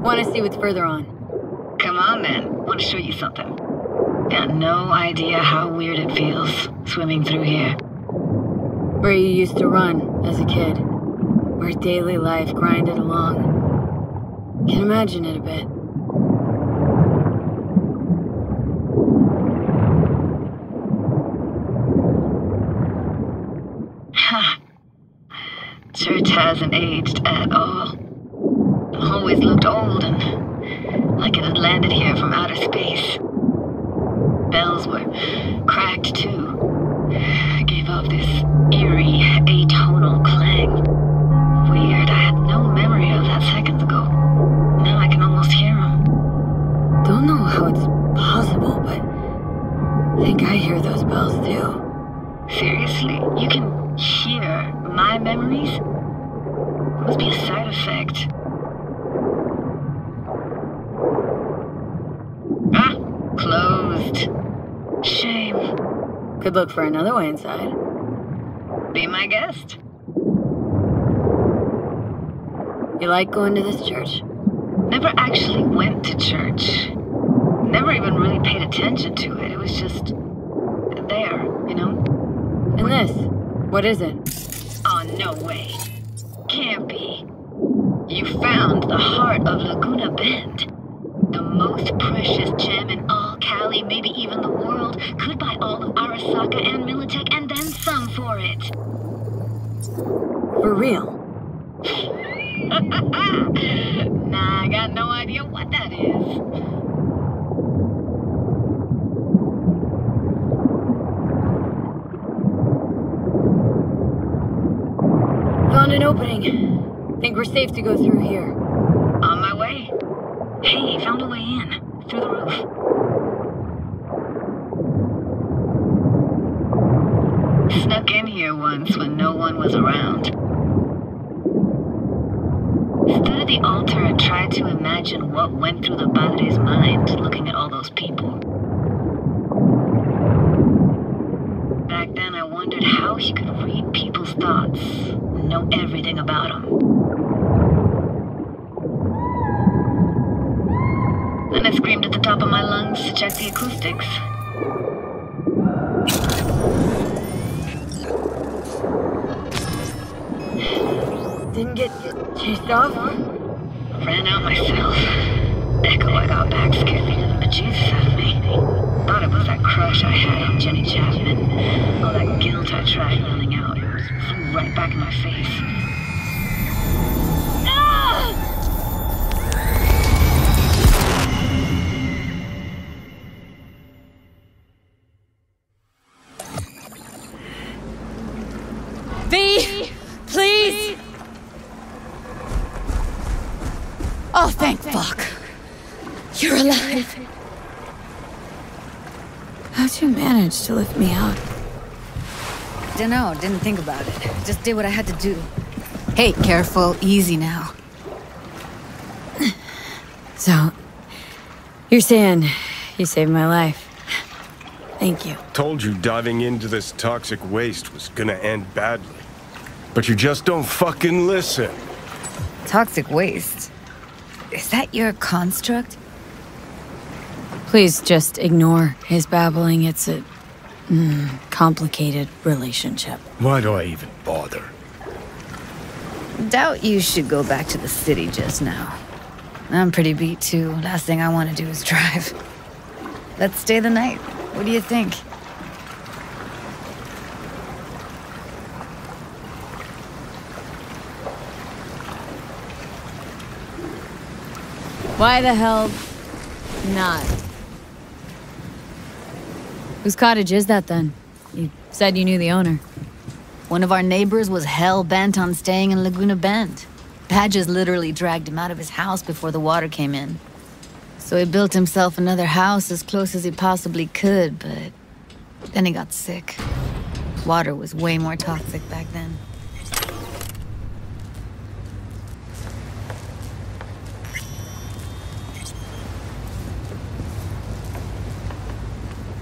Want to see what's further on? Come on then, want to show you something. Got no idea how weird it feels, swimming through here. Where you used to run as a kid. Where daily life grinded along. Can imagine it a bit. Church hasn't aged at all. Always looked old and like it had landed here from outer space. Bells were cracked too. Gave off this eerie, atonal clang. Weird, I had no memory of that seconds ago. Now I can almost hear them. Don't know how it's possible, but I think I hear those bells too. Seriously? You can hear my memories? Must be a side effect. Ah, closed. Shame. Could look for another way inside. Be my guest. You like going to this church? Never actually went to church. Never even really paid attention to it. It was just there, you know? And this? What is it? Oh, no way. Can't be. You found the heart of Laguna Bend. The most precious gem in all Cali, maybe even the world. Could buy all of Arasaka and Militech and then some for it. For real? Nah, I got no idea what that is. Found an opening. Think we're safe to go through here. On my way. Hey, found a way in. Through the roof. Snuck in here once when no one was around. Stood at the altar and tried to imagine what went through the padre's mind looking at all those people. Back then I wondered how he could read people's thoughts and know everything about them. Then I screamed at the top of my lungs to check the acoustics. Didn't get chased off? Ran out myself. Echo I got back scared me to the bejesus out of me. Thought it was that crush I had on Jenny Chapman. All that guilt I tried yelling out. It flew right back in my face. V! Please! Oh, thank fuck. You're alive. How'd you manage to lift me out? Dunno, didn't think about it. Just did what I had to do. Hey, careful, easy now. So, you're saying you saved my life. Thank you. Told you diving into this toxic waste was gonna end badly. But you just don't fucking listen. Toxic waste? Is that your construct? Please just ignore his babbling. It's a complicated relationship. Why do I even bother? Doubt you should go back to the city just now. I'm pretty beat too. Last thing I want to do is drive. Let's stay the night. What do you think? Why the hell not? Whose cottage is that then? You said you knew the owner. One of our neighbors was hell-bent on staying in Laguna Bend. Badges literally dragged him out of his house before the water came in. So he built himself another house as close as he possibly could, but then he got sick. Water was way more toxic back then.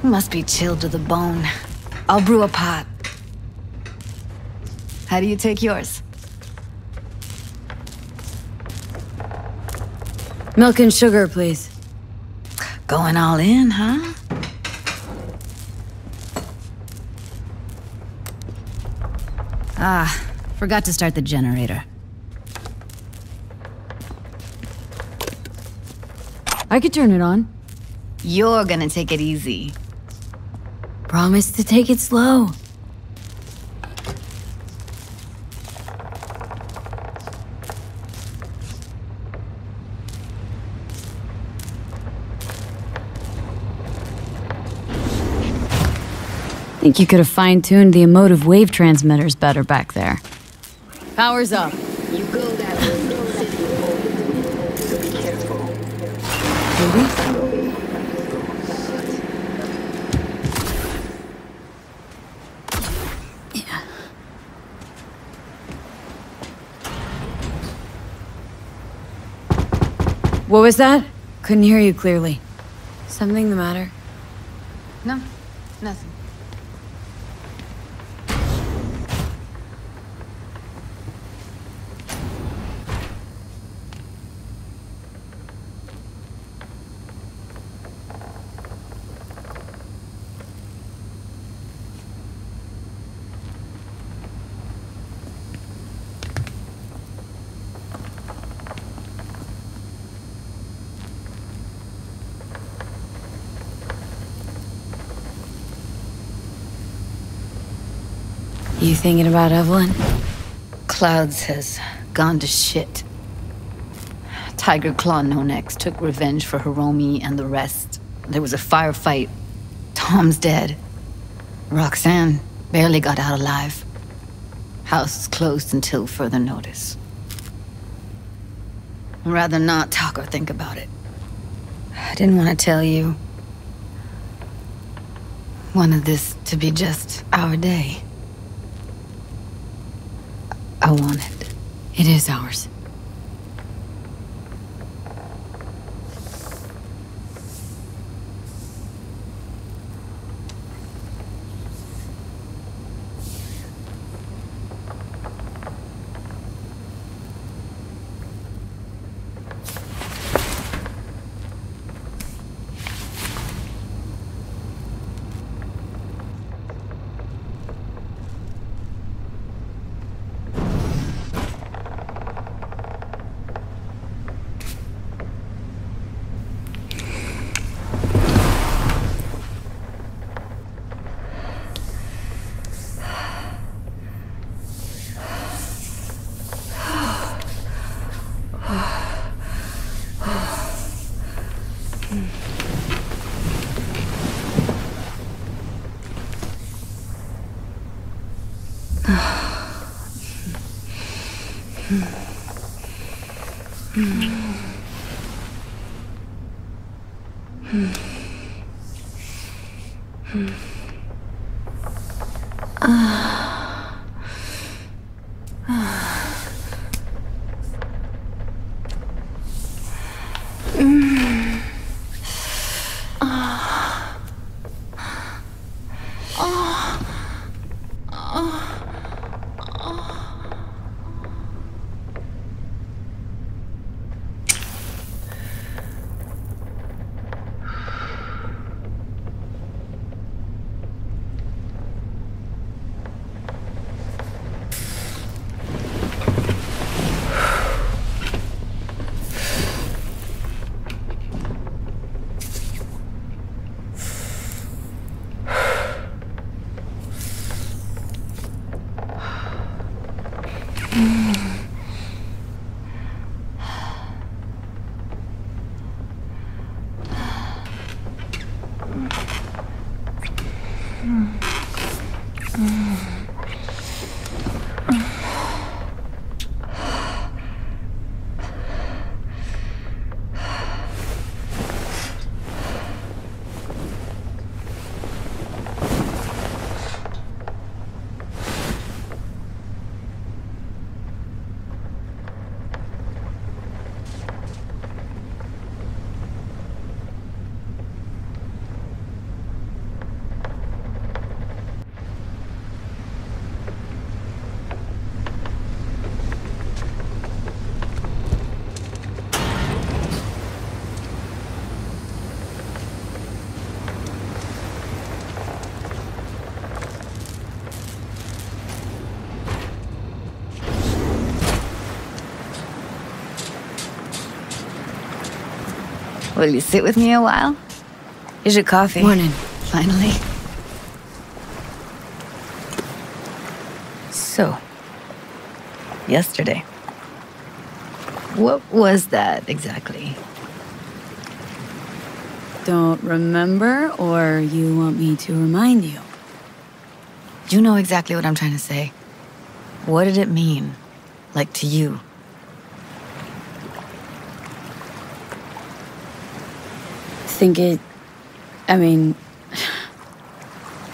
Must be chilled to the bone. I'll brew a pot. How do you take yours? Milk and sugar, please. Going all in, huh? Ah, forgot to start the generator. I could turn it on. You're gonna take it easy. Promise to take it slow. Think you could have fine-tuned the emotive wave transmitters better back there. Power's up. You go that way. So be careful. Judy? Yeah. What was that? Couldn't hear you clearly. Something the matter? No, nothing. You thinking about Evelyn? Clouds has gone to shit. Tiger Claw No Next took revenge for Hiromi and the rest. There was a firefight. Tom's dead. Roxanne barely got out alive. House is closed until further notice. I'd rather not talk or think about it. I didn't want to tell you. Wanted this to be just our day. I wanted. It is ours. Will you sit with me a while? Here's your coffee. Morning. Finally. So, yesterday. What was that exactly? Don't remember, or you want me to remind you? You know exactly what I'm trying to say. What did it mean? Like, to you?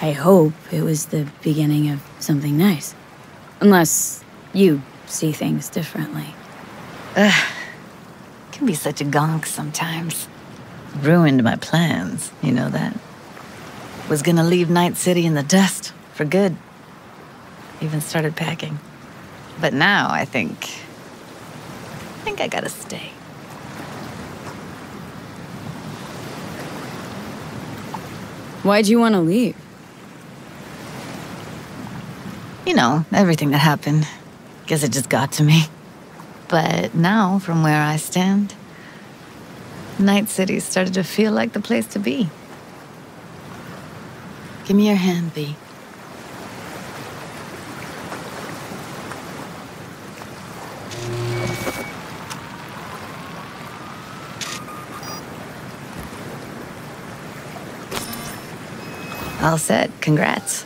I hope it was the beginning of something nice. Unless you see things differently. Can be such a gonk sometimes. Ruined my plans, you know that. Was gonna leave Night City in the dust, for good. Even started packing. But now I think I gotta stay. Why'd you want to leave? You know, everything that happened. Guess it just got to me. But now, from where I stand, Night City started to feel like the place to be. Give me your hand, V. All set. Congrats.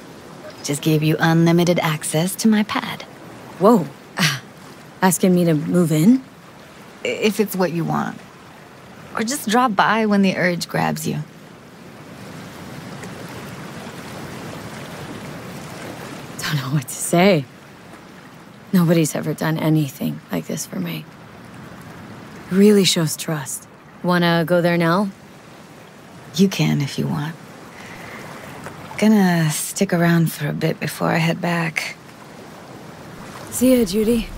Just gave you unlimited access to my pad. Whoa. Asking me to move in? If it's what you want. Or just drop by when the urge grabs you. Don't know what to say. Nobody's ever done anything like this for me. It really shows trust. Wanna go there now? You can if you want. Gonna stick around for a bit before I head back. See ya, Judy.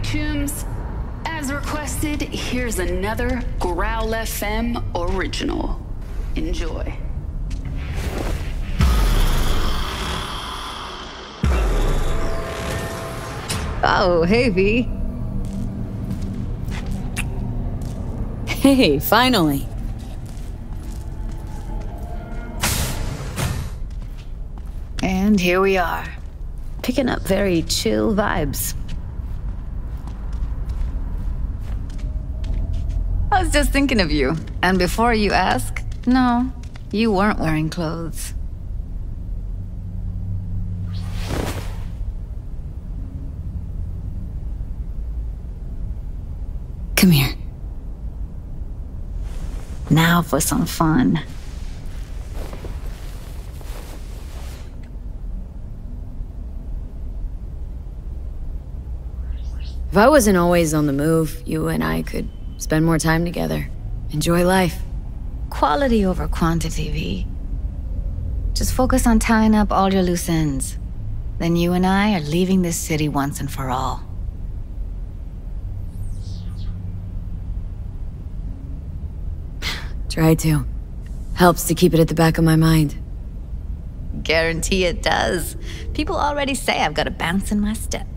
Tombs, as requested, here's another Growl FM original. Enjoy. Oh, hey, V. Hey, finally. And here we are. Picking up very chill vibes. I was just thinking of you. And before you ask, no, you weren't wearing clothes. Come here. Now for some fun. If I wasn't always on the move, you and I could spend more time together. Enjoy life. Quality over quantity, V. Just focus on tying up all your loose ends. Then you and I are leaving this city once and for all. Try to. Helps to keep it at the back of my mind. Guarantee it does. People already say I've got a bounce in my step.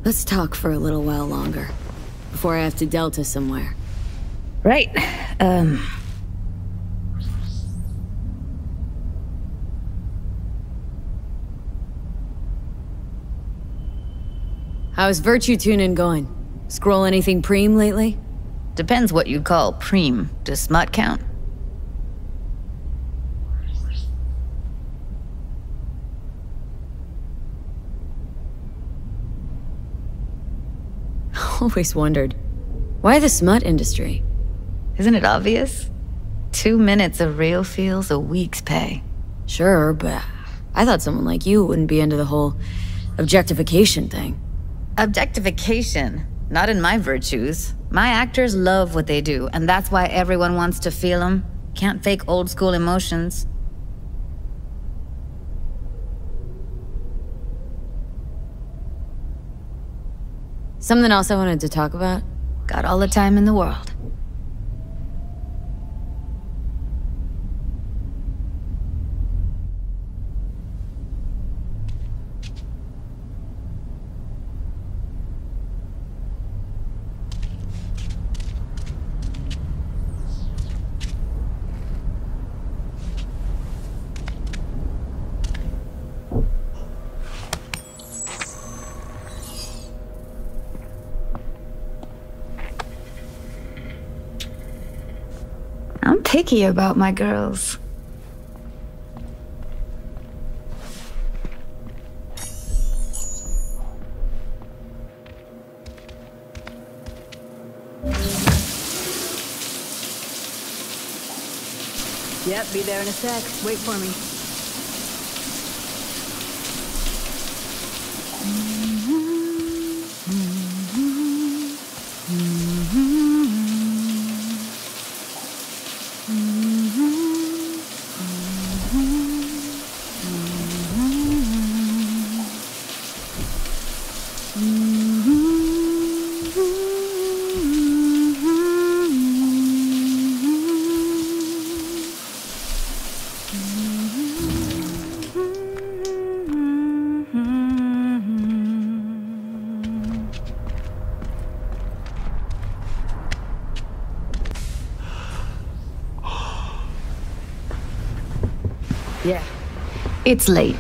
Let's talk for a little while longer, before I have to Delta somewhere. Right. How's Virtue Tuning going? Scroll anything preem lately? Depends what you'd call preem. Does smut count? Always wondered, why the smut industry? Isn't it obvious? 2 minutes of real feels a week's pay. Sure, but I thought someone like you wouldn't be into the whole objectification thing. Objectification? Not in my virtues. My actors love what they do, and that's why everyone wants to feel them. Can't fake old school emotions. Something else I wanted to talk about? Got all the time in the world. I'm picky about my girls. Yep, be there in a sec. Wait for me. Yeah. It's late.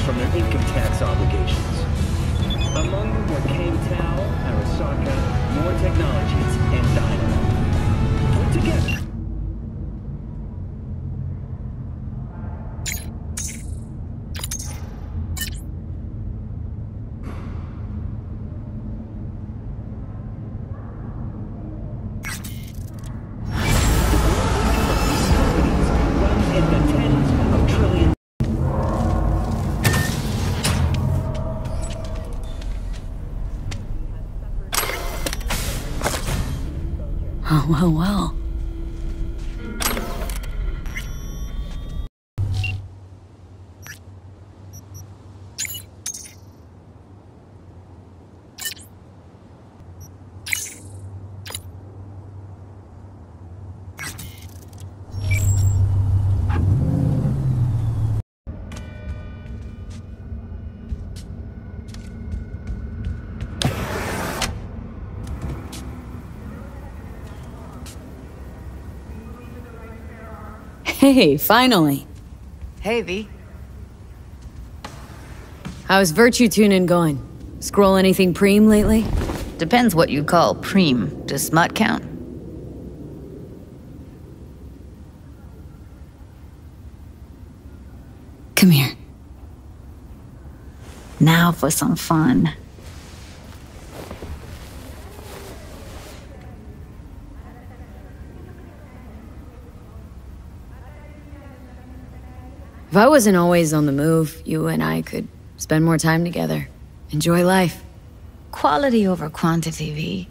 From their income tax obligations. Among them were K-Tao, Arasaka, more technologies, and Dynamo. Put together. Oh, well. Hey, finally. Hey, V. How's Virtue Tuning going? Scroll anything preem lately? Depends what you call preem. Does smut count? Come here. Now for some fun. If I wasn't always on the move, you and I could spend more time together. Enjoy life. Quality over quantity, V.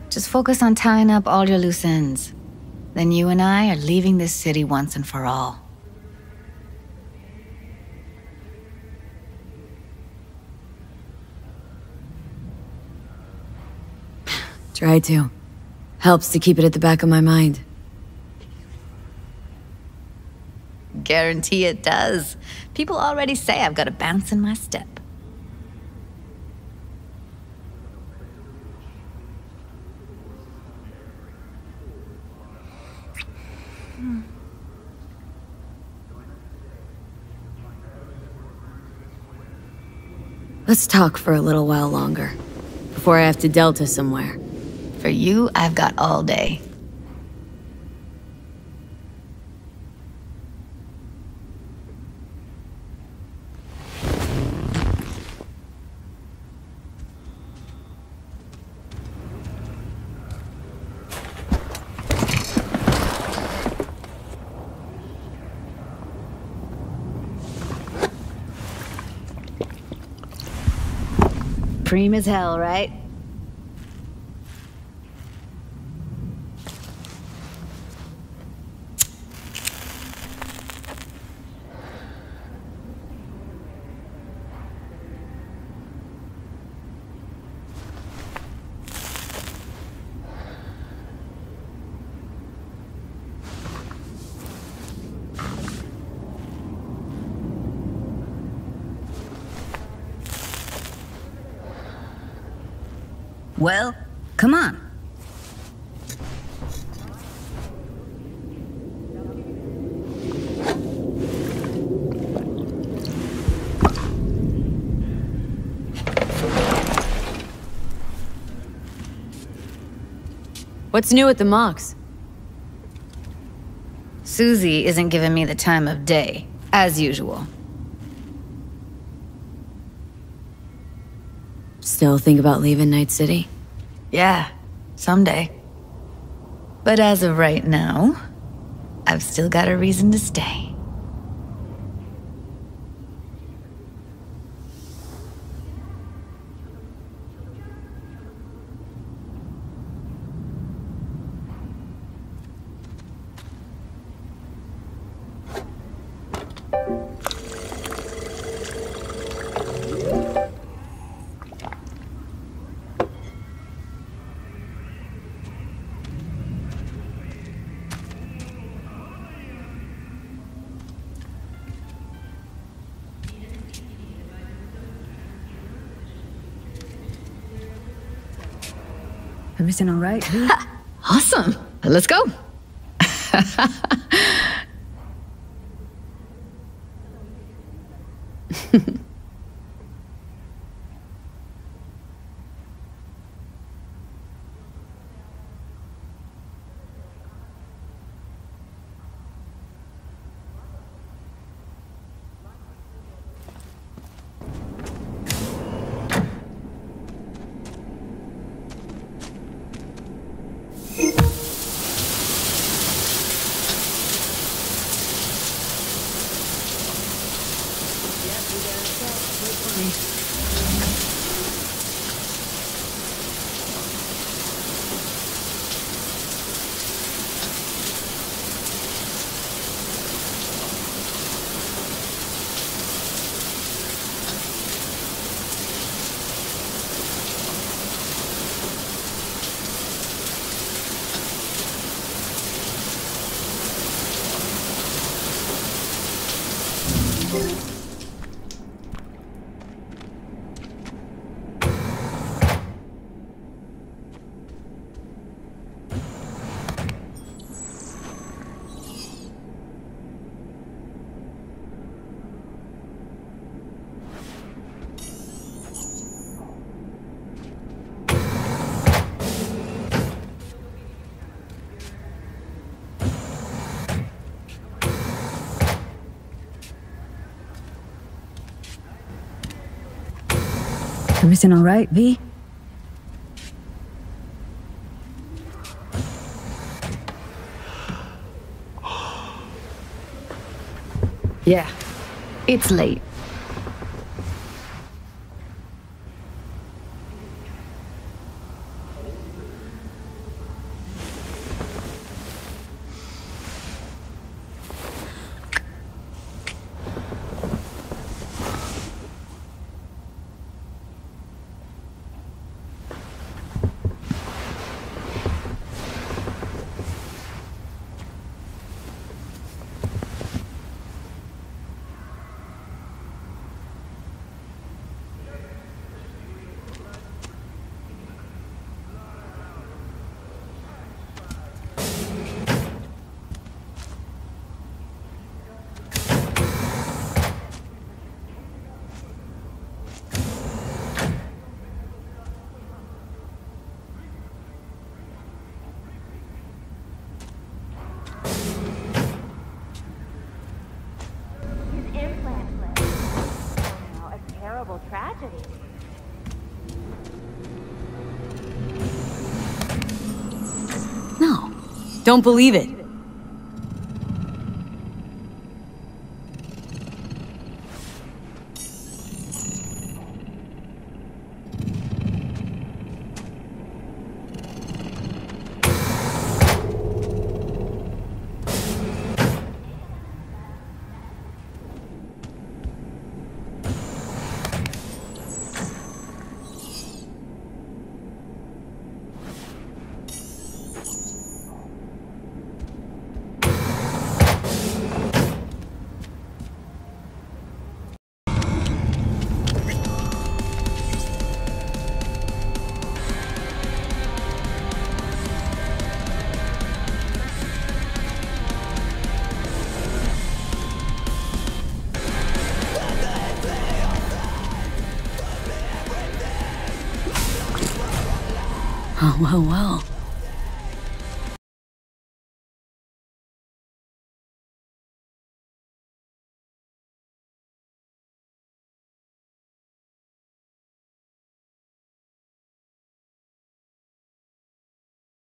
Just focus on tying up all your loose ends. Then you and I are leaving this city once and for all. Try to. Helps to keep it at the back of my mind. Guarantee it does. People already say I've got a bounce in my step. Let's talk for a little while longer, before I have to Delta somewhere. For you, I've got all day. Preem as hell, right? Well, come on. What's new at the mocks? Susie isn't giving me the time of day, as usual. Still think about leaving Night City? Yeah, someday. But as of right now, I've still got a reason to stay. Everything all right? Awesome. Let's go. Everything all right, V? Yeah, it's late. horrible tragedy. No, don't believe it. Oh, well.